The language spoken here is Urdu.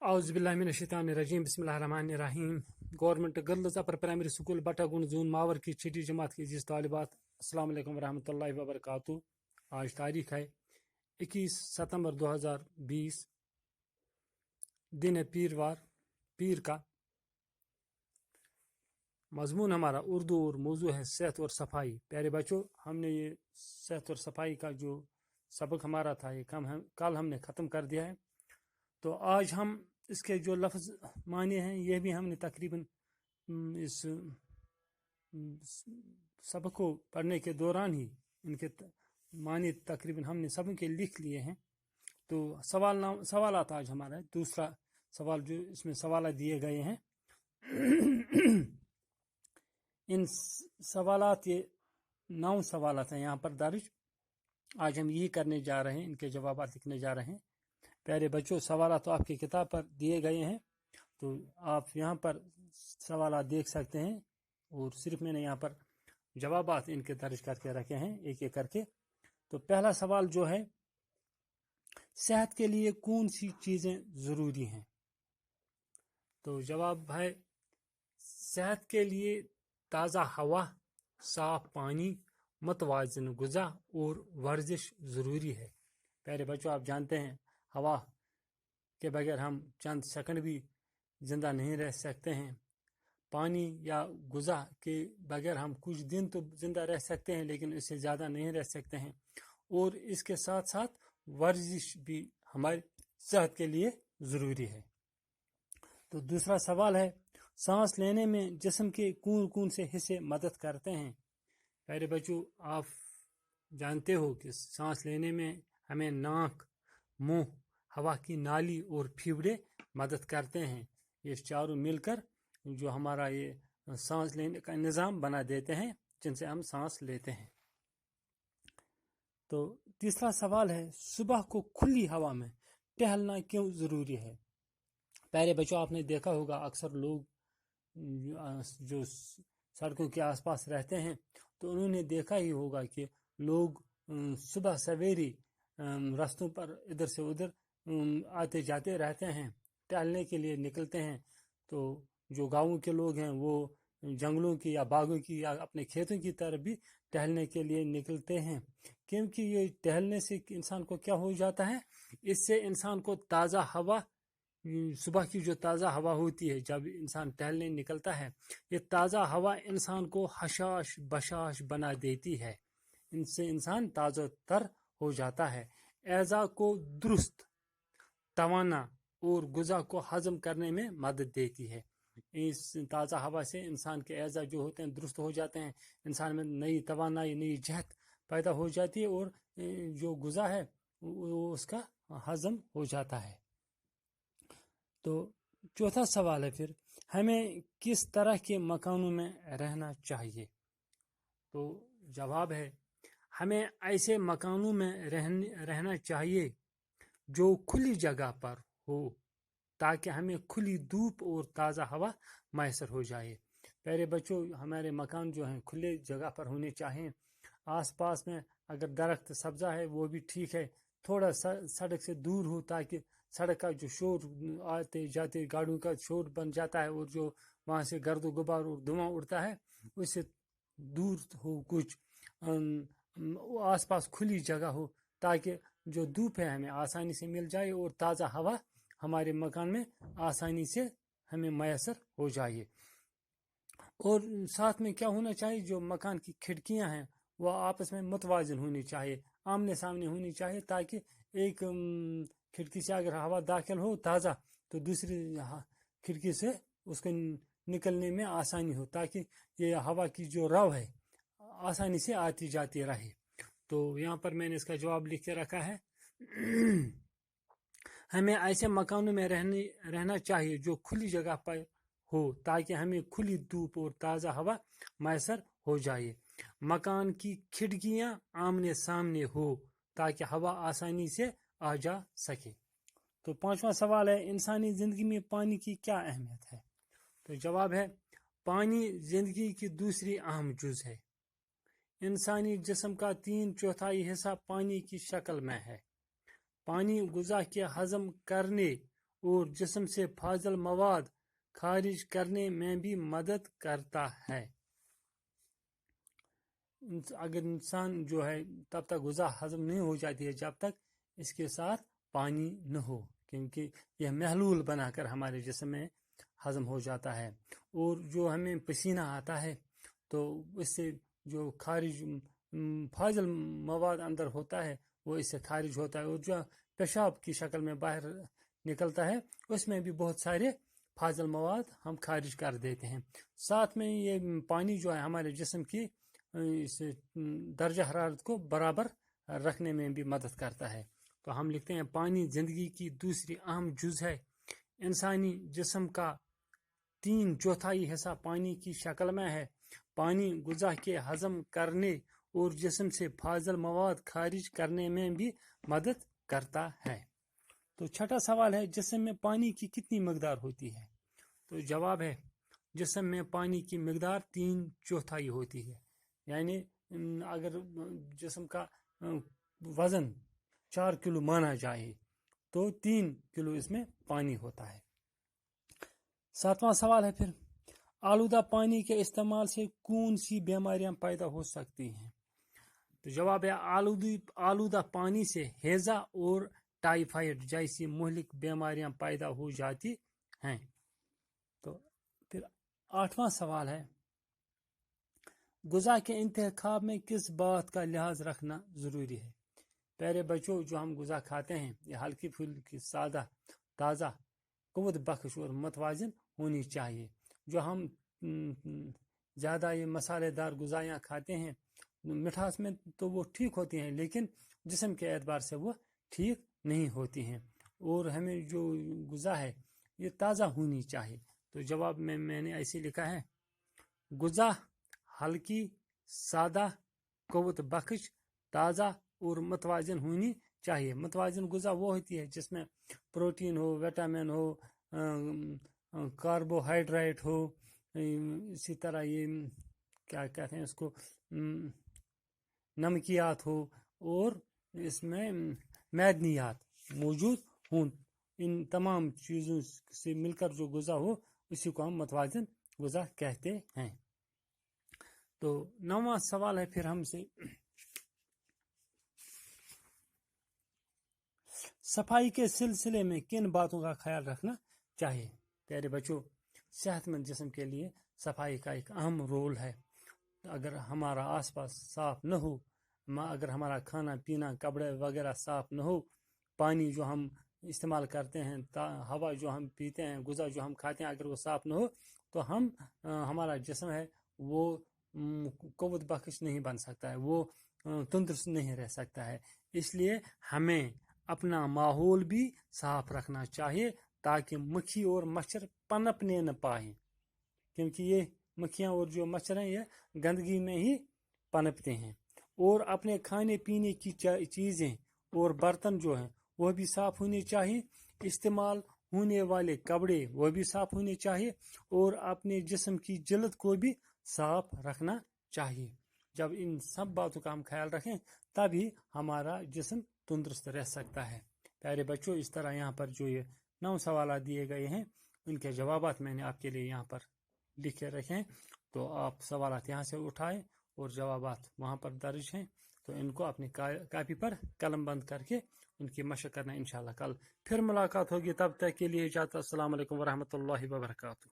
اعوذ باللہ من الشیطان الرجیم بسم اللہ الرحمن الرحیم گورنمنٹ گرلز اپر پرائمری اسکول بٹاگن زون ماور کی چھٹی جماعت کی عزیز طالبات السلام علیکم ورحمۃ اللہ وبرکاتہ۔ آج تاریخ ہے 21 ستمبر 2020، دن ہے پیر کا۔ مضمون ہمارا اردو اور موضوع ہے صحت اور صفائی۔ پیارے بچوں، ہم نے یہ صحت اور صفائی کا جو سبق ہمارا تھا یہ کل ہم نے ختم کر دیا ہے۔ تو آج ہم اس کے جو لفظ معنی ہیں یہ بھی ہم نے تقریباً اس سبق کو پڑھنے کے دوران ہی ان کے معنی تقریباً ہم نے سب کے لکھ لیے ہیں۔ تو سوالات آج ہمارا ہے دوسرا سوال جو اس میں سوالات دیے گئے ہیں ان سوالات یہ 9 سوالات ہیں یہاں پر درج۔ آج ہم یہی کرنے جا رہے ہیں، ان کے جوابات لکھنے جا رہے ہیں۔ پیارے بچوں، سوالات تو آپ کی کتاب پر دیے گئے ہیں، تو آپ یہاں پر سوالات دیکھ سکتے ہیں، اور صرف میں نے یہاں پر جوابات ان کے درج کر کے رکھے ہیں ایک ایک کر کے۔ تو پہلا سوال جو ہے، صحت کے لیے کون سی چیزیں ضروری ہیں؟ تو جواب ہے، صحت کے لیے تازہ ہوا، صاف پانی، متوازن غذا اور ورزش ضروری ہے۔ پیارے بچوں، آپ جانتے ہیں ہوا کے بغیر ہم چند سیکنڈ بھی زندہ نہیں رہ سکتے ہیں۔ پانی یا غذا کے بغیر ہم کچھ دن تو زندہ رہ سکتے ہیں، لیکن اس سے زیادہ نہیں رہ سکتے ہیں۔ اور اس کے ساتھ ساتھ ورزش بھی ہماری صحت کے لیے ضروری ہے۔ تو دوسرا سوال ہے، سانس لینے میں جسم کے کون سے حصے مدد کرتے ہیں؟ پیارے بچوں، آپ جانتے ہو کہ سانس لینے میں ہمیں ناک، منہ، ہوا کی نالی اور پھیپھڑے مدد کرتے ہیں۔ یہ چاروں مل کر جو ہمارا یہ سانس لینے کا نظام بنا دیتے ہیں، جن سے ہم سانس لیتے ہیں۔ تو تیسرا سوال ہے، صبح کو کھلی ہوا میں ٹہلنا کیوں ضروری ہے؟ پیارے بچوں، آپ نے دیکھا ہوگا اکثر لوگ جو سڑکوں کے آس پاس رہتے ہیں تو انہوں نے دیکھا ہی ہوگا کہ لوگ صبح سویرے راستوں پر ادھر سے ادھر آتے جاتے رہتے ہیں، ٹہلنے کے لیے نکلتے ہیں۔ تو جو گاؤں کے لوگ ہیں وہ جنگلوں کی یا باغوں کی یا اپنے کھیتوں کی طرف بھی ٹہلنے کے لیے نکلتے ہیں، کیونکہ یہ ٹہلنے سے انسان کو کیا ہو جاتا ہے، اس سے انسان کو تازہ ہوا، صبح کی جو تازہ ہوا ہوتی ہے جب انسان ٹہلنے نکلتا ہے، یہ تازہ ہوا انسان کو حشاش بشاش بنا دیتی ہے۔ ان سے انسان تازہ تر ہو جاتا ہے، اعضاء کو درست، توانا اور غذا کو ہضم کرنے میں مدد دیتی ہے۔ اس تازہ ہوا سے انسان کے اعضاء جو ہوتے ہیں درست ہو جاتے ہیں، انسان میں نئی توانائی، نئی جہت پیدا ہو جاتی ہے، اور جو غذا ہے وہ اس کا ہضم ہو جاتا ہے۔ تو چوتھا سوال ہے پھر، ہمیں کس طرح کے مکانوں میں رہنا چاہیے؟ تو جواب ہے، ہمیں ایسے مکانوں میں رہنا چاہیے جو کھلی جگہ پر ہو، تاکہ ہمیں کھلی دھوپ اور تازہ ہوا میسر ہو جائے۔ پیارے بچوں، ہمارے مکان جو ہیں کھلے جگہ پر ہونے چاہیے۔ آس پاس میں اگر درخت سبزہ ہے وہ بھی ٹھیک ہے، تھوڑا سڑک سے دور ہو، تاکہ سڑک کا جو شور، آتے جاتے گاڑیوں کا شور بن جاتا ہے، اور جو وہاں سے گرد و غبار اور دھواں اڑتا ہے اس سے دور ہو، کچھ آس پاس کھلی جگہ ہو، تاکہ جو دھوپ ہے ہمیں آسانی سے مل جائے اور تازہ ہوا ہمارے مکان میں آسانی سے ہمیں میسر ہو جائے۔ اور ساتھ میں کیا ہونا چاہیے، جو مکان کی کھڑکیاں ہیں وہ آپس میں متوازن ہونی چاہیے، آمنے سامنے ہونی چاہیے، تاکہ ایک کھڑکی سے اگر ہوا داخل ہو تازہ تو دوسری کھڑکی سے اس کو نکلنے میں آسانی ہو، تاکہ یہ ہوا کی جو رو ہے آسانی سے آتی جاتی رہے۔ تو یہاں پر میں نے اس کا جواب لکھ کے رکھا ہے، ہمیں ایسے مکانوں میں رہنا چاہیے جو کھلی جگہ پر ہو، تاکہ ہمیں کھلی دھوپ اور تازہ ہوا میسر ہو جائے۔ مکان کی کھڑکیاں آمنے سامنے ہو، تاکہ ہوا آسانی سے آ جا سکے۔ تو پانچواں سوال ہے، انسانی زندگی میں پانی کی کیا اہمیت ہے؟ تو جواب ہے، پانی زندگی کی دوسری اہم جز ہے۔ انسانی جسم کا 3/4 حصہ پانی کی شکل میں ہے۔ پانی غذا کے ہضم کرنے اور جسم سے فاضل مواد خارج کرنے میں بھی مدد کرتا ہے۔ اگر انسان جو ہے تب تک غذا ہضم نہیں ہو جاتی ہے جب تک اس کے ساتھ پانی نہ ہو، کیونکہ یہ محلول بنا کر ہمارے جسم میں ہضم ہو جاتا ہے۔ اور جو ہمیں پسینہ آتا ہے تو اس سے جو خارج فاضل مواد اندر ہوتا ہے وہ اس سے خارج ہوتا ہے، اور جو پیشاب کی شکل میں باہر نکلتا ہے اس میں بھی بہت سارے فاضل مواد ہم خارج کر دیتے ہیں۔ ساتھ میں یہ پانی جو ہے ہمارے جسم کی اس درجہ حرارت کو برابر رکھنے میں بھی مدد کرتا ہے۔ تو ہم لکھتے ہیں پانی زندگی کی دوسری اہم جز ہے۔ انسانی جسم کا 3/4 حصہ پانی کی شکل میں ہے۔ پانی غذا کے ہضم کرنے اور جسم سے فاضل مواد خارج کرنے میں بھی مدد کرتا ہے۔ تو چھٹا سوال ہے، جسم میں پانی کی کتنی مقدار ہوتی ہے؟ تو جواب ہے، جسم میں پانی کی مقدار 3/4 ہوتی ہے۔ یعنی اگر جسم کا وزن 4 کلو مانا جائے تو 3 کلو اس میں پانی ہوتا ہے۔ 7واں سوال ہے پھر، آلودہ پانی کے استعمال سے کون سی بیماریاں پیدا ہو سکتی ہیں؟ تو جواب ہے، آلودہ پانی سے ہیضہ اور ٹائیفائڈ جیسی مہلک بیماریاں پیدا ہو جاتی ہیں۔ تو پھر 8واں سوال ہے، غذا کے انتخاب میں کس بات کا لحاظ رکھنا ضروری ہے؟ پیارے بچوں، جو ہم غذا کھاتے ہیں یہ ہلکی پھلکی، سادہ، تازہ، قوت بخش اور متوازن ہونی چاہیے۔ جو ہم زیادہ یہ مسالے دار غذائیاں کھاتے ہیں، مٹھاس میں تو وہ ٹھیک ہوتی ہیں لیکن جسم کے اعتبار سے وہ ٹھیک نہیں ہوتی ہیں، اور ہمیں جو غذا ہے یہ تازہ ہونی چاہیے۔ تو جواب میں نے ایسے لکھا ہے، غذا ہلکی، سادہ، قوت بخش، تازہ اور متوازن ہونی چاہیے۔ متوازن غذا وہ ہوتی ہے جس میں پروٹین ہو، وٹامن ہو، کاربوہائیڈریٹ ہو، اسی طرح یہ کیا کہتے ہیں اس کو، نمکیات ہو، اور اس میں معدنیات موجود ہوں۔ ان تمام چیزوں سے مل کر جو غذا ہو اسی کو ہم متوازن غذا کہتے ہیں۔ تو 9واں سوال ہے پھر ہم سے، صفائی کے سلسلے میں کن باتوں کا خیال رکھنا چاہیے؟ پیارے بچوں، صحت مند جسم کے لیے صفائی کا ایک اہم رول ہے۔ اگر ہمارا آس پاس صاف نہ ہو، اگر ہمارا کھانا پینا، کپڑے وغیرہ صاف نہ ہو، پانی جو ہم استعمال کرتے ہیں، ہوا جو ہم پیتے ہیں، غذا جو ہم کھاتے ہیں، اگر وہ صاف نہ ہو تو ہمارا جسم ہے وہ قوت بخش نہیں بن سکتا ہے، وہ تندرست نہیں رہ سکتا ہے۔ اس لیے ہمیں اپنا ماحول بھی صاف رکھنا چاہیے تاکہ مکھی اور مچھر پنپنے نہ پائیں، کیونکہ یہ مکھیاں اور جو مچھر ہیں یہ گندگی میں ہی پنپتے ہیں۔ اور اپنے کھانے پینے کی چیزیں اور برتن جو ہیں وہ بھی صاف ہونے چاہیے، استعمال ہونے والے کپڑے وہ بھی صاف ہونے چاہیے، اور اپنے جسم کی جلد کو بھی صاف رکھنا چاہیے۔ جب ان سب باتوں کا ہم خیال رکھیں تبھی ہمارا جسم تندرست رہ سکتا ہے۔ پیارے بچوں، اس طرح یہاں پر جو یہ 9 سوالات دیے گئے ہیں ان کے جوابات میں نے آپ کے لیے یہاں پر لکھ کے رکھے ہیں، تو آپ سوالات یہاں سے اٹھائیں اور جوابات وہاں پر درج ہیں، تو ان کو اپنی کاپی پر قلم بند کر کے ان کی مشق کرنا۔ انشاءاللہ کل پھر ملاقات ہوگی، تب تک کے لیے اجازت۔ السلام علیکم ورحمۃ اللہ وبرکاتہ۔